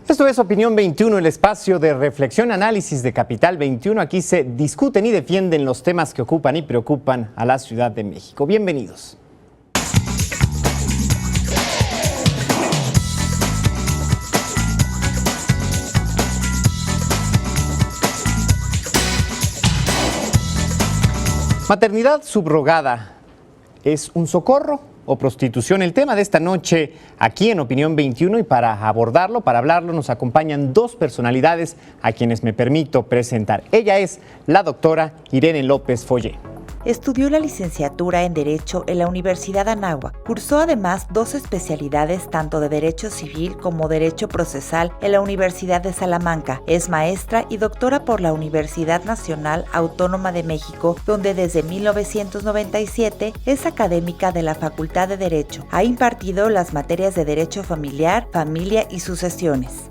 Esto es Opinión 21, el espacio de reflexión, análisis de Capital 21. Aquí se discuten y defienden los temas que ocupan y preocupan a la Ciudad de México. Bienvenidos. Maternidad subrogada, ¿es un socorro o prostitución? El tema de esta noche aquí en Opinión 21, y para abordarlo, para hablarlo, nos acompañan dos personalidades a quienes me permito presentar. Ella es la doctora Irene López Follé. Estudió la licenciatura en Derecho en la Universidad Anáhuac. Cursó además 2 especialidades tanto de Derecho Civil como Derecho Procesal en la Universidad de Salamanca. Es maestra y doctora por la Universidad Nacional Autónoma de México, donde desde 1997 es académica de la Facultad de Derecho. Ha impartido las materias de Derecho Familiar, Familia y Sucesiones.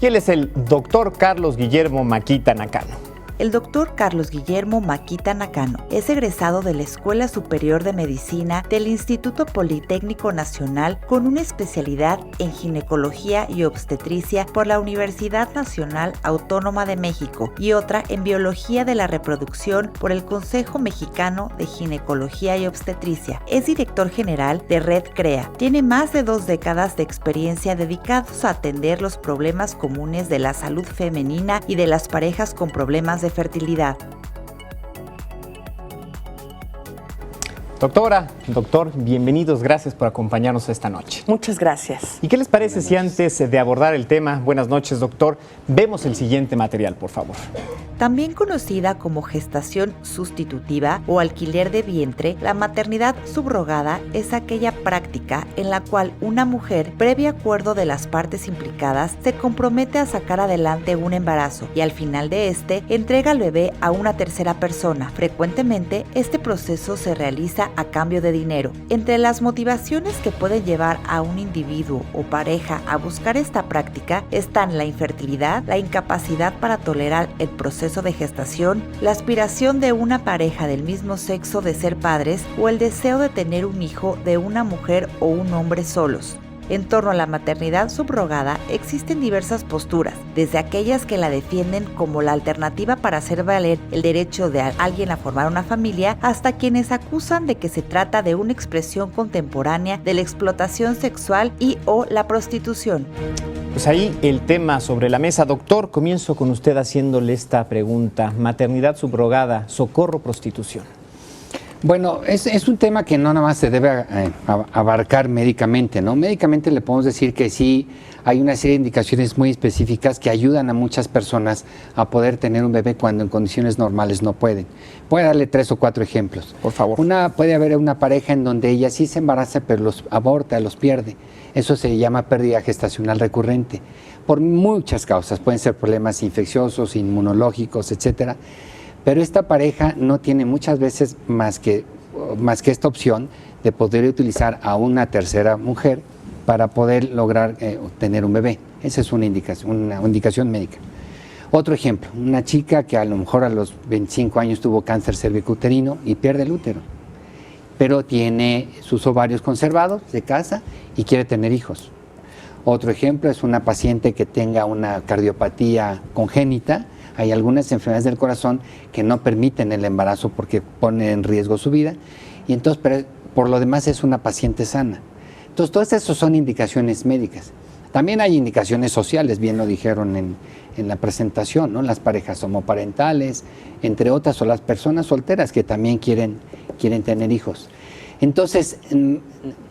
Y él es el doctor Carlos Guillermo Maquita Nakano. El doctor Carlos Guillermo Maquita Nakano es egresado de la Escuela Superior de Medicina del Instituto Politécnico Nacional con una especialidad en Ginecología y Obstetricia por la Universidad Nacional Autónoma de México y otra en Biología de la Reproducción por el Consejo Mexicano de Ginecología y Obstetricia. Es director general de Red CREA. Tiene más de 2 décadas de experiencia dedicados a atender los problemas comunes de la salud femenina y de las parejas con problemas de fertilidad. Doctor, bienvenidos, gracias por acompañarnos esta noche. Muchas gracias. ¿Y qué les parece si antes de abordar el tema, buenas noches doctor, vemos el siguiente material, por favor? También conocida como gestación sustitutiva o alquiler de vientre, la maternidad subrogada es aquella práctica en la cual una mujer, previo acuerdo de las partes implicadas, se compromete a sacar adelante un embarazo y al final de este entrega al bebé a una tercera persona. Frecuentemente, este proceso se realiza a cambio de dinero. Entre las motivaciones que pueden llevar a un individuo o pareja a buscar esta práctica están la infertilidad, la incapacidad para tolerar el proceso de gestación, la aspiración de una pareja del mismo sexo de ser padres o el deseo de tener un hijo de una mujer o un hombre solos. En torno a la maternidad subrogada existen diversas posturas, desde aquellas que la defienden como la alternativa para hacer valer el derecho de alguien a formar una familia, hasta quienes acusan de que se trata de una expresión contemporánea de la explotación sexual y o la prostitución. Pues ahí el tema sobre la mesa. Doctor, comienzo con usted haciéndole esta pregunta. Maternidad subrogada, socorro, prostitución. Bueno, es un tema que no nada más se debe abarcar médicamente, ¿no? Médicamente le podemos decir que sí hay una serie de indicaciones muy específicas que ayudan a muchas personas a poder tener un bebé cuando en condiciones normales no pueden. Voy a darle 3 o 4 ejemplos. Por favor. Puede haber una pareja en donde ella sí se embaraza, pero los aborta, los pierde. Eso se llama pérdida gestacional recurrente. Por muchas causas, pueden ser problemas infecciosos, inmunológicos, etcétera. Pero esta pareja no tiene muchas veces más que esta opción de poder utilizar a una tercera mujer para poder lograr tener un bebé. Esa es una indicación médica. Otro ejemplo, una chica que a lo mejor a los 25 años tuvo cáncer cervicouterino y pierde el útero, pero tiene sus ovarios conservados, se casa y quiere tener hijos. Otro ejemplo es una paciente que tenga una cardiopatía congénita. Hay algunas enfermedades del corazón que no permiten el embarazo porque ponen en riesgo su vida, y entonces, pero por lo demás es una paciente sana. Entonces, todas esas son indicaciones médicas. También hay indicaciones sociales, bien lo dijeron en la presentación, ¿no? Las parejas homoparentales, entre otras, o las personas solteras que también quieren tener hijos. Entonces,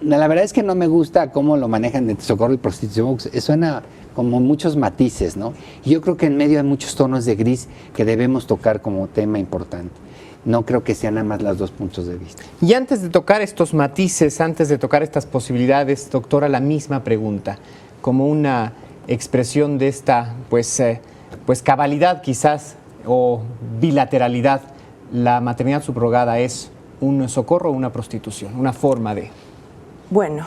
la verdad es que no me gusta cómo lo manejan de socorro y prostitución. Suena como muchos matices, ¿no? Y yo creo que en medio hay muchos tonos de gris que debemos tocar como tema importante. No creo que sean nada más los 2 puntos de vista. Y antes de tocar estos matices, antes de tocar estas posibilidades, doctora, la misma pregunta, como una expresión de esta, pues cabalidad quizás, o bilateralidad, ¿la maternidad subrogada es un socorro o una prostitución, una forma de...? Bueno,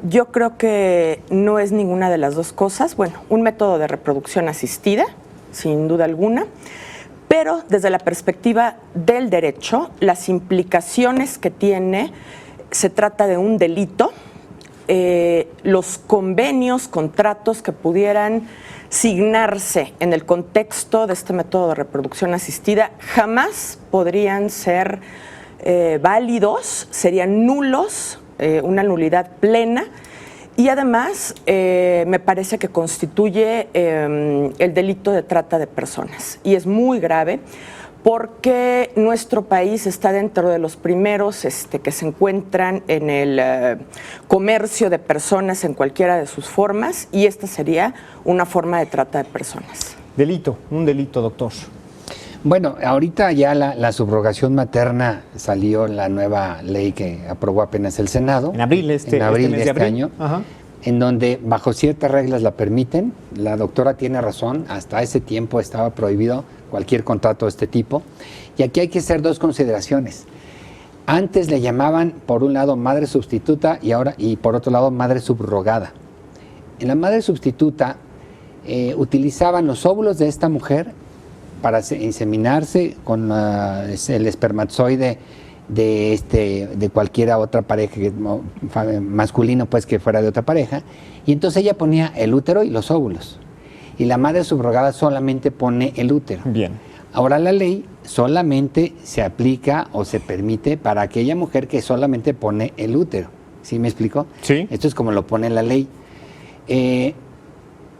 yo creo que no es ninguna de las dos cosas. Bueno, un método de reproducción asistida, sin duda alguna, pero desde la perspectiva del derecho, las implicaciones que tiene, se trata de un delito los convenios, contratos que pudieran signarse en el contexto de este método de reproducción asistida jamás podrían ser válidos, serían nulos, una nulidad plena. Y además, me parece que constituye el delito de trata de personas. Y es muy grave porque nuestro país está dentro de los primeros que se encuentran en el comercio de personas en cualquiera de sus formas, y esta sería una forma de trata de personas. Delito, un delito, doctor. Bueno, ahorita ya la subrogación materna salió la nueva ley que aprobó apenas el Senado. En abril, este mes de este año. Ajá. En donde bajo ciertas reglas la permiten. La doctora tiene razón, hasta ese tiempo estaba prohibido cualquier contrato de este tipo. Y aquí hay que hacer dos consideraciones. Antes le llamaban, por un lado, madre sustituta y por otro lado, madre subrogada. En la madre sustituta utilizaban los óvulos de esta mujer para inseminarse con el espermatozoide de cualquiera otra pareja masculino, pues, que fuera de otra pareja, y entonces ella ponía el útero y los óvulos, y la madre subrogada solamente pone el útero. Bien. Ahora la ley solamente se aplica o se permite para aquella mujer que solamente pone el útero. ¿Sí me explico? Sí. Esto es como lo pone la ley.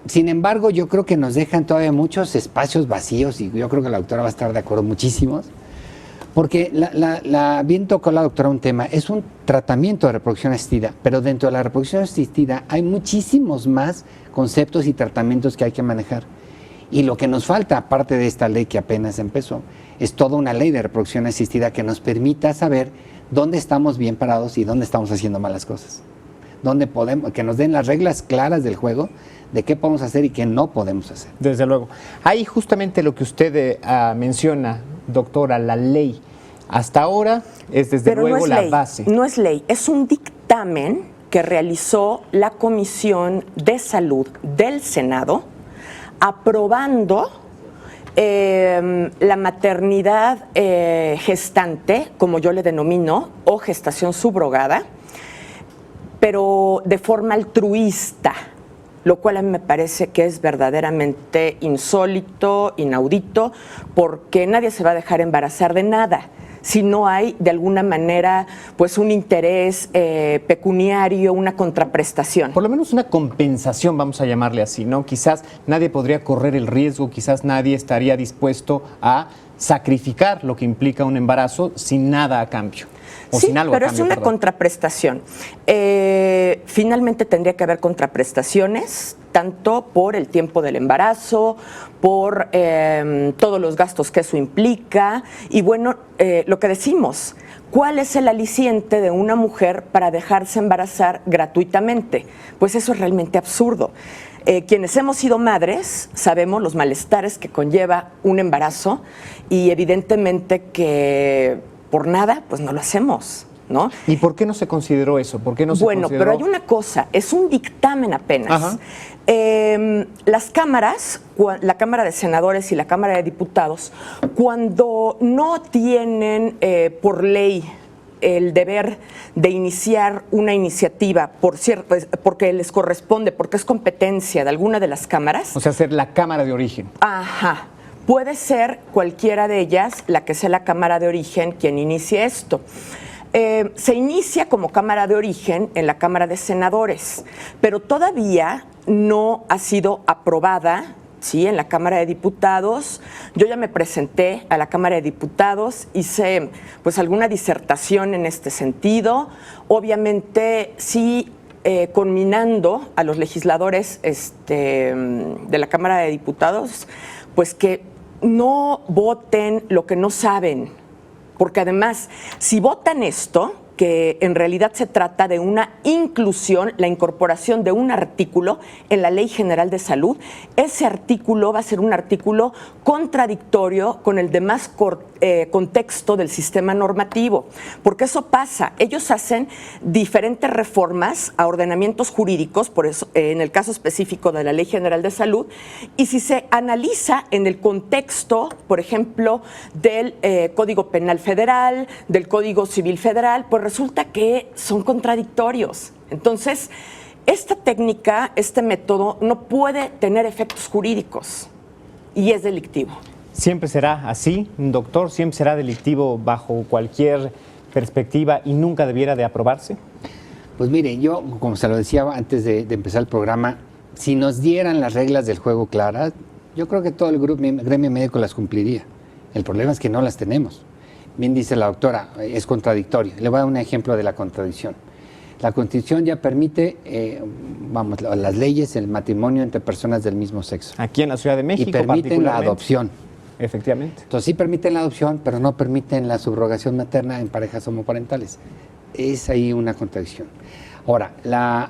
Sin embargo, yo creo que nos dejan todavía muchos espacios vacíos, y yo creo que la doctora va a estar de acuerdo, muchísimos, porque bien tocó la doctora un tema, es un tratamiento de reproducción asistida, pero dentro de la reproducción asistida hay muchísimos más conceptos y tratamientos que hay que manejar. Y lo que nos falta, aparte de esta ley que apenas empezó, es toda una ley de reproducción asistida que nos permita saber dónde estamos bien parados y dónde estamos haciendo malas cosas. Que nos den las reglas claras del juego de qué podemos hacer y qué no podemos hacer. Desde luego. Ahí justamente lo que usted menciona, doctora, la ley. Hasta ahora es desde Pero luego no es la ley, base. No es ley, es un dictamen que realizó la Comisión de Salud del Senado aprobando la maternidad gestante, como yo le denomino, o gestación subrogada, pero de forma altruista, lo cual a mí me parece que es verdaderamente insólito, inaudito, porque nadie se va a dejar embarazar de nada si no hay de alguna manera pues un interés pecuniario, una contraprestación. Por lo menos una compensación, vamos a llamarle así, ¿no? Quizás nadie podría correr el riesgo, quizás nadie estaría dispuesto a sacrificar lo que implica un embarazo sin nada a cambio. Sí, pero es una contraprestación. Finalmente tendría que haber contraprestaciones, tanto por el tiempo del embarazo, por todos los gastos que eso implica. Y bueno, lo que decimos, ¿cuál es el aliciente de una mujer para dejarse embarazar gratuitamente? Pues eso es realmente absurdo. Quienes hemos sido madres sabemos los malestares que conlleva un embarazo y evidentemente que por nada, pues no lo hacemos, ¿no? ¿Y por qué no se consideró eso? ¿Por qué no se consideró? Pero hay una cosa, es un dictamen apenas. Las cámaras, la Cámara de Senadores y la Cámara de Diputados, cuando no tienen por ley el deber de iniciar una iniciativa porque les corresponde, porque es competencia de alguna de las cámaras. O sea, ser la cámara de origen. Ajá. Puede ser cualquiera de ellas, la que sea la cámara de origen, quien inicie esto. Se inicia como cámara de origen en la Cámara de Senadores, pero todavía no ha sido aprobada, ¿sí?, en la Cámara de Diputados. Yo ya me presenté a la Cámara de Diputados, hice pues alguna disertación en este sentido. Obviamente sí, conminando a los legisladores de la Cámara de Diputados, pues que no voten lo que no saben, porque además, si votan esto, que en realidad se trata de una inclusión, la incorporación de un artículo en la Ley General de Salud, ese artículo va a ser un artículo contradictorio con el demás contexto del sistema normativo, porque eso pasa, ellos hacen diferentes reformas a ordenamientos jurídicos, por eso en el caso específico de la Ley General de Salud, y si se analiza en el contexto, por ejemplo, del Código Penal Federal, del Código Civil Federal, pues resulta que son contradictorios. Entonces, esta técnica, este método, no puede tener efectos jurídicos y es delictivo. ¿Siempre será así, doctor? ¿Siempre será delictivo bajo cualquier perspectiva y nunca debiera de aprobarse? Pues mire, yo, como se lo decía antes de empezar el programa, si nos dieran las reglas del juego claras, yo creo que todo el gremio médico las cumpliría. El problema es que no las tenemos. Bien dice la doctora, es contradictorio. Le voy a dar un ejemplo de la contradicción. La Constitución ya permite, las leyes, el matrimonio entre personas del mismo sexo. Aquí en la Ciudad de México, y permiten la adopción. Efectivamente. Entonces sí permiten la adopción, pero no permiten la subrogación materna en parejas homoparentales. Es ahí una contradicción. Ahora,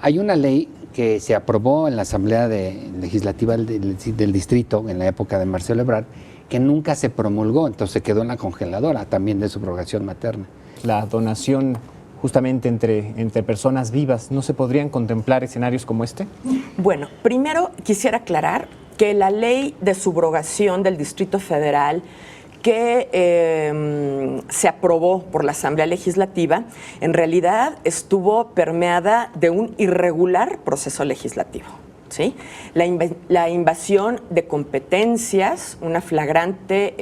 hay una ley que se aprobó en la Asamblea Legislativa del Distrito en la época de Marcelo Ebrard, que nunca se promulgó, entonces se quedó en la congeladora también de subrogación materna. La donación justamente entre personas vivas, ¿no se podrían contemplar escenarios como este? Bueno, primero quisiera aclarar que la ley de subrogación del Distrito Federal que se aprobó por la Asamblea Legislativa, en realidad estuvo permeada de un irregular proceso legislativo. ¿Sí? La invasión de competencias, una flagrante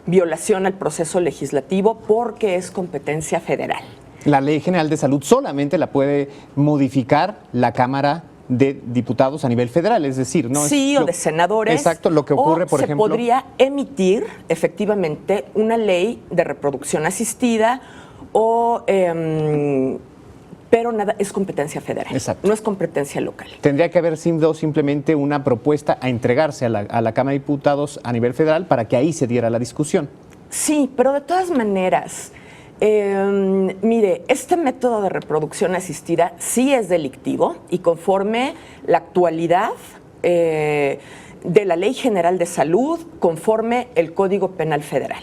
violación al proceso legislativo porque es competencia federal. La Ley General de Salud solamente la puede modificar la Cámara de Diputados a nivel federal, es decir, ¿no? Sí, o de senadores. Exacto, lo que ocurre, por ejemplo. Se podría emitir efectivamente una ley de reproducción asistida o... pero nada, es competencia federal, exacto, no es competencia local. Tendría que haber sido simplemente una propuesta a entregarse a la Cámara de Diputados a nivel federal para que ahí se diera la discusión. Sí, pero de todas maneras, mire, este método de reproducción asistida sí es delictivo y conforme la actualidad de la Ley General de Salud, conforme el Código Penal Federal,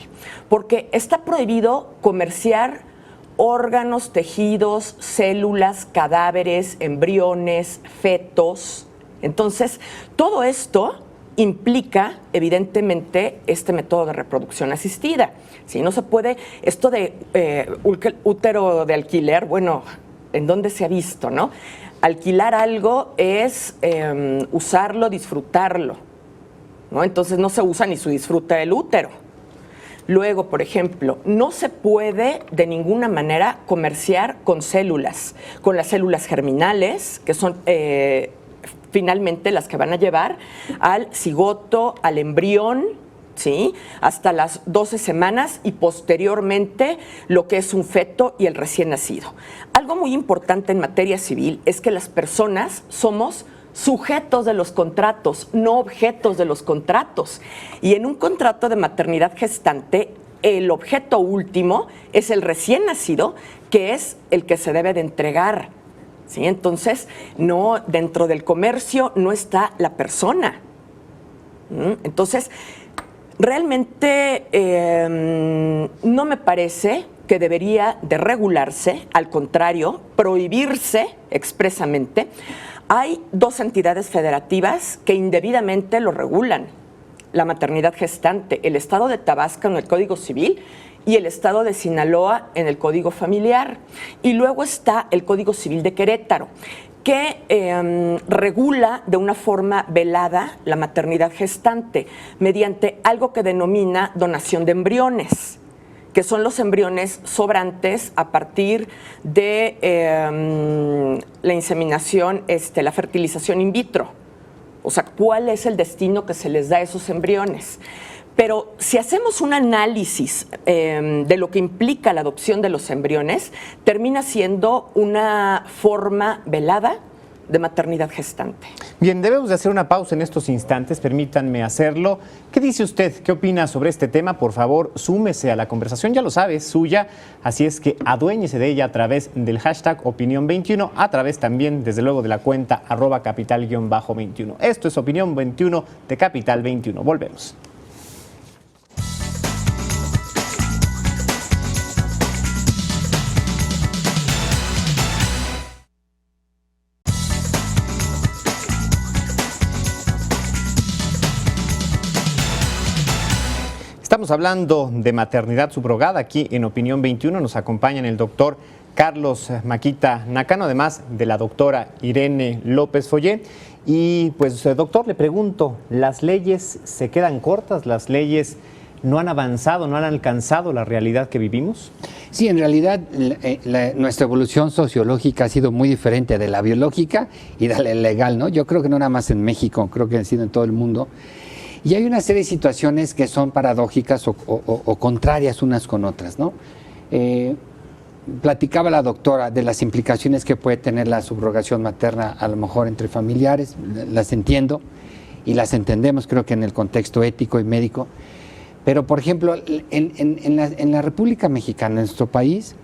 porque está prohibido comerciar órganos, tejidos, células, cadáveres, embriones, fetos. Entonces, todo esto implica, evidentemente, este método de reproducción asistida. ¿Sí? No se puede, esto de útero de alquiler, bueno, ¿en dónde se ha visto, no? Alquilar algo es usarlo, disfrutarlo, ¿no? Entonces no se usa ni su disfruta del útero. Luego, por ejemplo, no se puede de ninguna manera comerciar con células, con las células germinales, que son finalmente las que van a llevar al cigoto, al embrión, ¿sí? Hasta las 12 semanas y posteriormente lo que es un feto y el recién nacido. Algo muy importante en materia civil es que las personas somos sujetos de los contratos, no objetos de los contratos. Y en un contrato de maternidad gestante, el objeto último es el recién nacido, que es el que se debe de entregar. ¿Sí? Entonces, no, dentro del comercio no está la persona. Entonces, realmente no me parece que debería de regularse, al contrario, prohibirse expresamente. Hay dos entidades federativas que indebidamente lo regulan, la maternidad gestante, el Estado de Tabasco en el Código Civil y el Estado de Sinaloa en el Código Familiar. Y luego está el Código Civil de Querétaro, que regula de una forma velada la maternidad gestante mediante algo que denomina donación de embriones, que son los embriones sobrantes a partir de la inseminación, la fertilización in vitro. O sea, ¿cuál es el destino que se les da a esos embriones? Pero si hacemos un análisis de lo que implica la adopción de los embriones, termina siendo una forma velada de maternidad gestante. Bien, debemos de hacer una pausa en estos instantes, permítanme hacerlo. ¿Qué dice usted? ¿Qué opina sobre este tema? Por favor, súmese a la conversación, ya lo sabe, es suya, así es que aduéñese de ella a través del hashtag Opinión21, a través también, desde luego, de la cuenta @capital_21. Esto es Opinión 21 de Capital 21. Volvemos. Estamos hablando de maternidad subrogada aquí en Opinión 21. Nos acompañan el doctor Carlos Maquita Nakano, además de la doctora Irene López Follé. Y pues, doctor, le pregunto, ¿las leyes se quedan cortas? ¿Las leyes no han avanzado, no han alcanzado la realidad que vivimos? Sí, en realidad nuestra evolución sociológica ha sido muy diferente de la biológica y de la legal, ¿no? Yo creo que no nada más en México, creo que ha sido en todo el mundo. Y hay una serie de situaciones que son paradójicas o contrarias unas con otras, ¿no? Platicaba la doctora de las implicaciones que puede tener la subrogación materna, a lo mejor entre familiares, las entiendo y las entendemos, creo que en el contexto ético y médico. Pero, por ejemplo, en la República Mexicana, en nuestro país,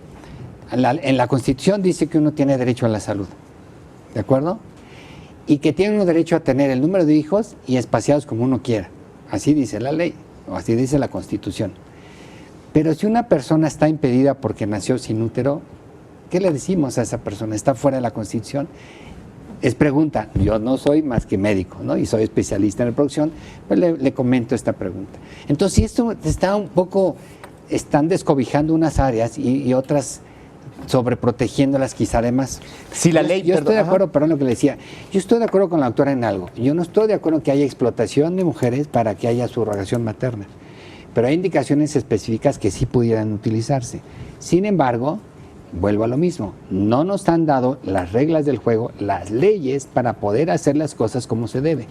en la Constitución dice que uno tiene derecho a la salud, ¿de acuerdo? Y que tiene uno derecho a tener el número de hijos y espaciados como uno quiera. Así dice la ley, o así dice la Constitución. Pero si una persona está impedida porque nació sin útero, ¿qué le decimos a esa persona? ¿Está fuera de la Constitución? Es pregunta. Yo no soy más que médico, ¿no? Y soy especialista en reproducción, pues le comento esta pregunta. Entonces, si esto está un poco, están descobijando unas áreas y otras sobreprotegiéndolas quizá de más. Si la ley, yo estoy de acuerdo, perdón lo que le decía, yo estoy de acuerdo con la doctora en algo. Yo no estoy de acuerdo que haya explotación de mujeres para que haya subrogación materna. Pero hay indicaciones específicas que sí pudieran utilizarse. Sin embargo, vuelvo a lo mismo, no nos han dado las reglas del juego, las leyes para poder hacer las cosas como se debe.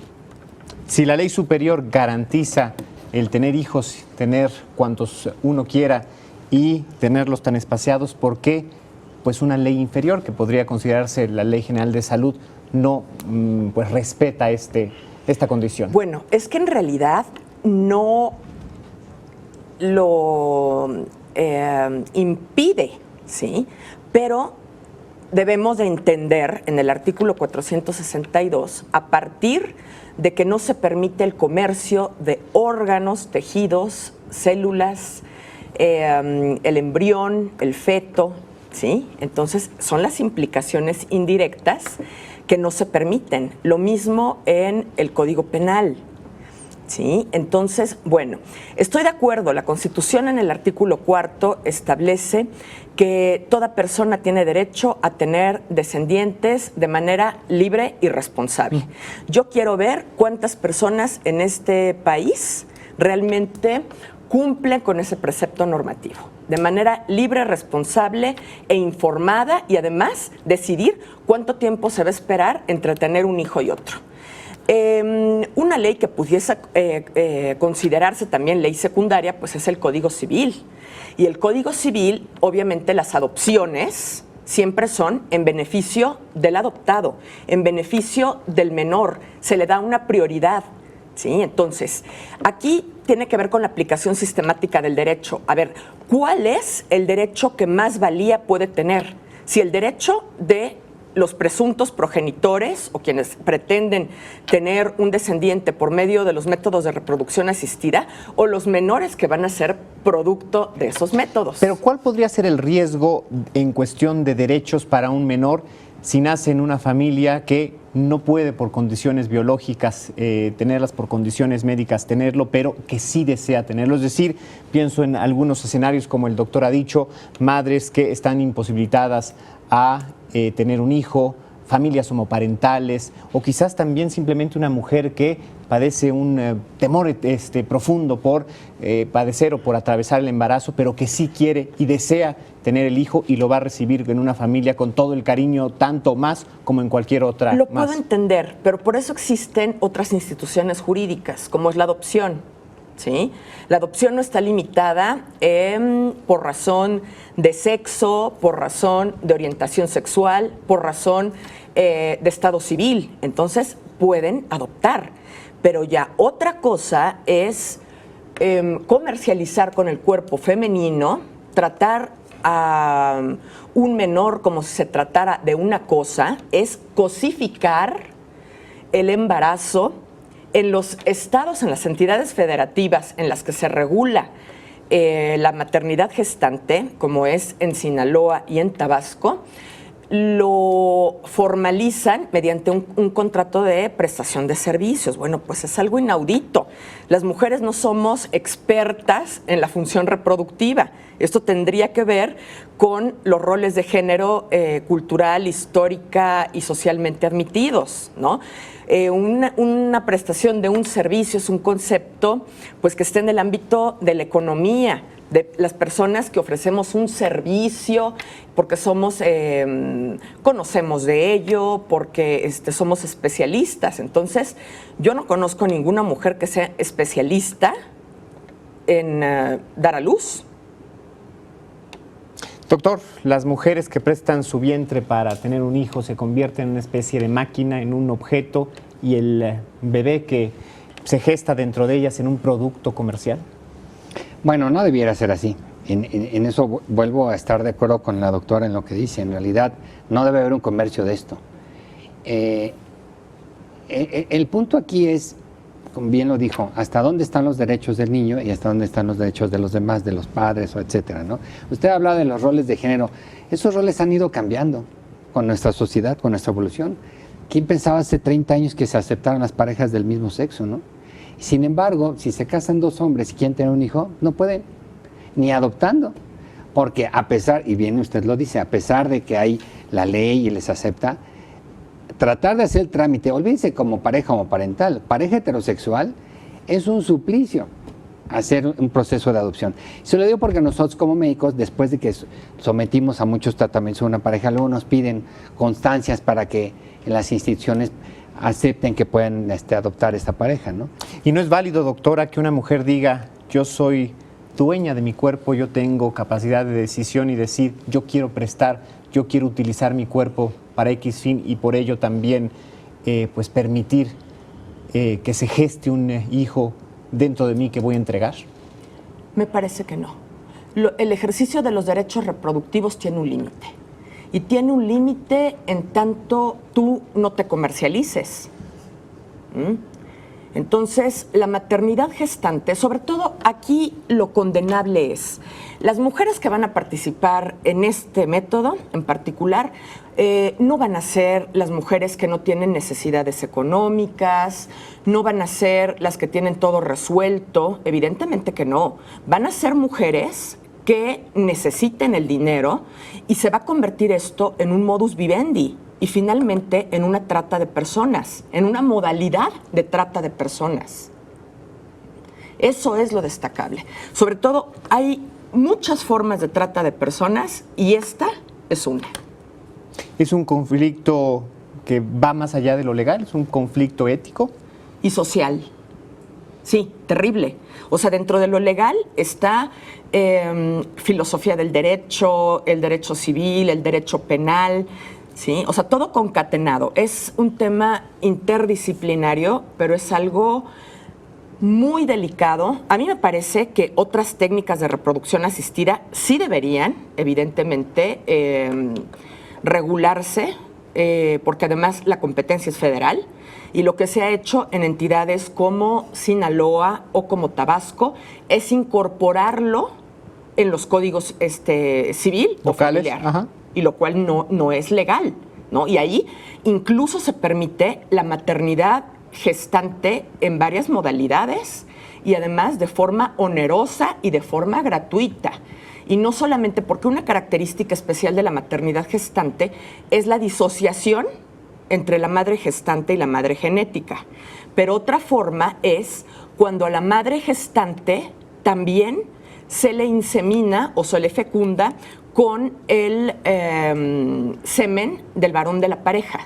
Si la ley superior garantiza el tener hijos, tener cuantos uno quiera y tenerlos tan espaciados, ¿por qué pues una ley inferior, que podría considerarse la Ley General de Salud, no pues respeta esta condición? Bueno, es que en realidad no lo impide, ¿sí? Pero debemos de entender en el artículo 462, a partir de que no se permite el comercio de órganos, tejidos, células, el embrión, el feto, ¿sí? Entonces son las implicaciones indirectas que no se permiten. Lo mismo en el Código Penal. ¿Sí? Entonces, bueno, estoy de acuerdo, la Constitución en el artículo 4 establece que toda persona tiene derecho a tener descendientes de manera libre y responsable. Yo quiero ver cuántas personas en este país realmente cumplen con ese precepto normativo, de manera libre, responsable e informada, y además decidir cuánto tiempo se va a esperar entre tener un hijo y otro. Una ley que pudiese considerarse también ley secundaria, pues es el Código Civil. Y el Código Civil, obviamente las adopciones siempre son en beneficio del adoptado, en beneficio del menor, se le da una prioridad, ¿sí? Entonces, aquí tiene que ver con la aplicación sistemática del derecho. A ver, ¿cuál es el derecho que más valía puede tener? Si el derecho de los presuntos progenitores o quienes pretenden tener un descendiente por medio de los métodos de reproducción asistida, o los menores que van a ser producto de esos métodos. Pero ¿cuál podría ser el riesgo en cuestión de derechos para un menor si nace en una familia que no puede por condiciones biológicas tenerlas, por condiciones médicas tenerlo, pero que sí desea tenerlo? Es decir, pienso en algunos escenarios, como el doctor ha dicho, madres que están imposibilitadas a tener un hijo, familias homoparentales, o quizás también simplemente una mujer que padece un temor profundo por padecer o por atravesar el embarazo, pero que sí quiere y desea tener el hijo y lo va a recibir en una familia con todo el cariño, tanto más como en cualquier otra. Lo puedo entender, pero por eso existen otras instituciones jurídicas, como es la adopción. ¿Sí? La adopción no está limitada por razón de sexo, por razón de orientación sexual, por razón de estado civil. Entonces pueden adoptar. Pero ya otra cosa es comercializar con el cuerpo femenino, tratar a un menor como si se tratara de una cosa, es cosificar el embarazo. En los estados, en las entidades federativas en las que se regula la maternidad gestante, como es en Sinaloa y en Tabasco, lo formalizan mediante un contrato de prestación de servicios. Bueno, pues es algo inaudito. Las mujeres no somos expertas en la función reproductiva. Esto tendría que ver con los roles de género cultural, histórica y socialmente admitidos, ¿no? Una prestación de un servicio es un concepto pues, que esté en el ámbito de la economía, de las personas que ofrecemos un servicio porque conocemos de ello, porque somos especialistas. Entonces, yo no conozco ninguna mujer que sea especialista en dar a luz. Doctor, las mujeres que prestan su vientre para tener un hijo se convierten en una especie de máquina, en un objeto, y el bebé que se gesta dentro de ellas en un producto comercial. Bueno, no debiera ser así. En eso vuelvo a estar de acuerdo con la doctora en lo que dice. En realidad, no debe haber un comercio de esto. El punto aquí es, como bien lo dijo, hasta dónde están los derechos del niño y hasta dónde están los derechos de los demás, de los padres, o etcétera, ¿no? Usted habla de los roles de género. Esos roles han ido cambiando con nuestra sociedad, con nuestra evolución. ¿Quién pensaba hace 30 años que se aceptaran las parejas del mismo sexo, no? Sin embargo, si se casan dos hombres y quieren tener un hijo, no pueden, ni adoptando. Porque a pesar, y bien usted lo dice, a pesar de que hay la ley y les acepta, tratar de hacer el trámite, olvídense como pareja o parental, pareja heterosexual, es un suplicio hacer un proceso de adopción. Se lo digo porque nosotros como médicos, después de que sometimos a muchos tratamientos a una pareja, luego nos piden constancias para que en las instituciones acepten que pueden adoptar esta pareja, ¿no? Y no es válido, doctora, que una mujer diga, yo soy dueña de mi cuerpo, yo tengo capacidad de decisión y decir, yo quiero prestar, yo quiero utilizar mi cuerpo para X fin y por ello también pues permitir que se geste un hijo dentro de mí que voy a entregar. Me parece que no. El ejercicio de los derechos reproductivos tiene un límite. Y tiene un límite en tanto tú no te comercialices. Entonces, la maternidad gestante, sobre todo aquí lo condenable es, las mujeres que van a participar en este método en particular, no van a ser las mujeres que no tienen necesidades económicas, no van a ser las que tienen todo resuelto, evidentemente que no, van a ser mujeres que necesiten el dinero y se va a convertir esto en un modus vivendi y finalmente en una trata de personas, en una modalidad de trata de personas. Eso es lo destacable. Sobre todo, hay muchas formas de trata de personas y esta es una. ¿Es un conflicto que va más allá de lo legal? ¿Es un conflicto ético? Y social. Sí, terrible. O sea, dentro de lo legal está filosofía del derecho, el derecho civil, el derecho penal, ¿sí? O sea, todo concatenado. Es un tema interdisciplinario, pero es algo muy delicado. A mí me parece que otras técnicas de reproducción asistida sí deberían, evidentemente, regularse, porque además la competencia es federal. Y lo que se ha hecho en entidades como Sinaloa o como Tabasco es incorporarlo en los códigos civil o familiar, ajá. Y lo cual no es legal, ¿no? Y ahí incluso se permite la maternidad gestante en varias modalidades y además de forma onerosa y de forma gratuita. Y no solamente porque una característica especial de la maternidad gestante es la disociación entre la madre gestante y la madre genética. Pero otra forma es cuando a la madre gestante también se le insemina o se le fecunda con el semen del varón de la pareja.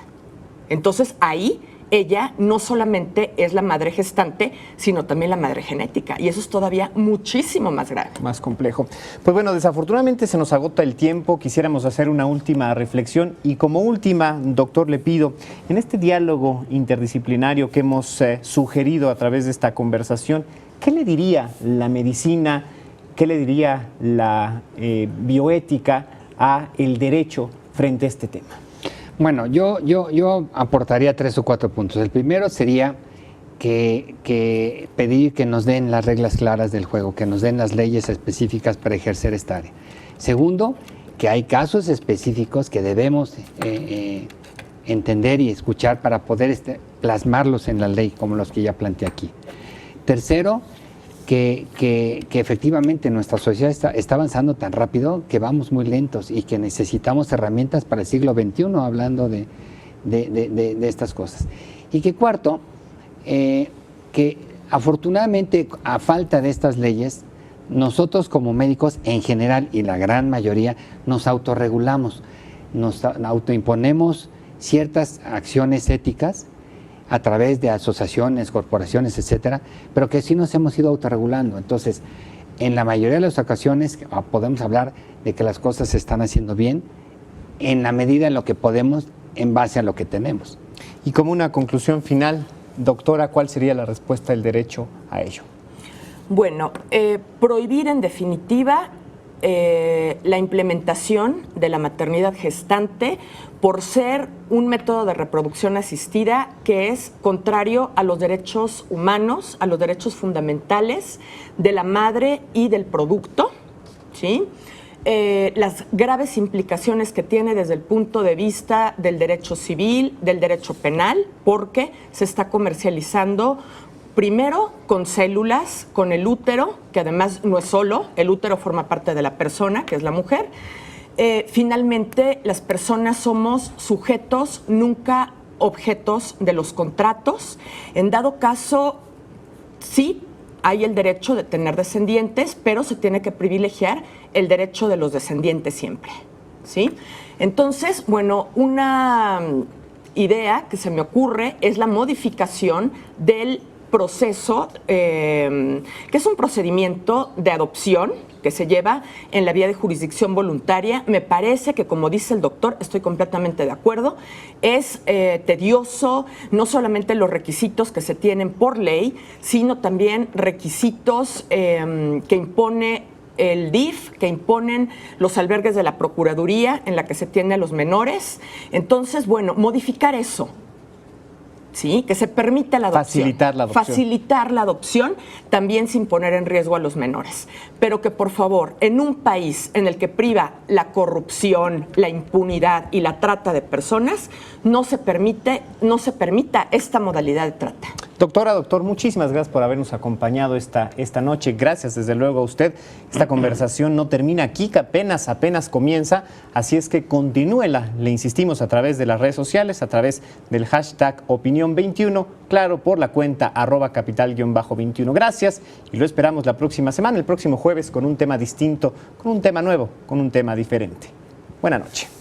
Entonces ahí ella no solamente es la madre gestante, sino también la madre genética. Y eso es todavía muchísimo más grave. Más complejo. Pues bueno, desafortunadamente se nos agota el tiempo. Quisiéramos hacer una última reflexión. Y como última, doctor, le pido, en este diálogo interdisciplinario que hemos sugerido a través de esta conversación, ¿qué le diría la medicina, qué le diría la bioética a el derecho frente a este tema? Bueno, yo aportaría 3 o 4 puntos. El primero sería que pedir que nos den las reglas claras del juego, que nos den las leyes específicas para ejercer esta área. Segundo, que hay casos específicos que debemos entender y escuchar para poder plasmarlos en la ley, como los que ya planteé aquí. Tercero, que efectivamente nuestra sociedad está avanzando tan rápido que vamos muy lentos y que necesitamos herramientas para el siglo XXI, hablando de estas cosas. Y que cuarto, que afortunadamente a falta de estas leyes, nosotros como médicos en general y la gran mayoría nos autorregulamos, nos autoimponemos ciertas acciones éticas a través de asociaciones, corporaciones, etcétera, pero que sí nos hemos ido autorregulando. Entonces, en la mayoría de las ocasiones podemos hablar de que las cosas se están haciendo bien en la medida en lo que podemos, en base a lo que tenemos. Y como una conclusión final, doctora, ¿cuál sería la respuesta del derecho a ello? Bueno, prohibir en definitiva la implementación de la maternidad gestante por ser un método de reproducción asistida que es contrario a los derechos humanos, a los derechos fundamentales de la madre y del producto, ¿sí? Las graves implicaciones que tiene desde el punto de vista del derecho civil, del derecho penal, porque se está comercializando primero con células, con el útero, que además no es solo, el útero forma parte de la persona, que es la mujer. Finalmente, las personas somos sujetos, nunca objetos de los contratos. En dado caso, sí hay el derecho de tener descendientes, pero se tiene que privilegiar el derecho de los descendientes siempre, ¿sí? Entonces, bueno, una idea que se me ocurre es la modificación del proceso, que es un procedimiento de adopción que se lleva en la vía de jurisdicción voluntaria. Me parece que, como dice el doctor, estoy completamente de acuerdo, es tedioso, no solamente los requisitos que se tienen por ley, sino también requisitos que impone el DIF, que imponen los albergues de la Procuraduría en la que se tiene a los menores. Entonces, bueno, modificar eso, ¿sí? Que se permita la adopción. Facilitar la adopción. Facilitar la adopción, también sin poner en riesgo a los menores. Pero que, por favor, en un país en el que priva la corrupción, la impunidad y la trata de personas, no se permita esta modalidad de trata. Doctora, doctor, muchísimas gracias por habernos acompañado esta noche. Gracias, desde luego, a usted. Esta conversación no termina aquí, que apenas comienza, así es que continúela, le insistimos, a través de las redes sociales, a través del hashtag Opinión21, claro, por la cuenta @capital_21. Gracias y lo esperamos la próxima semana, el próximo jueves, con un tema distinto, con un tema nuevo, con un tema diferente. Buenas noches.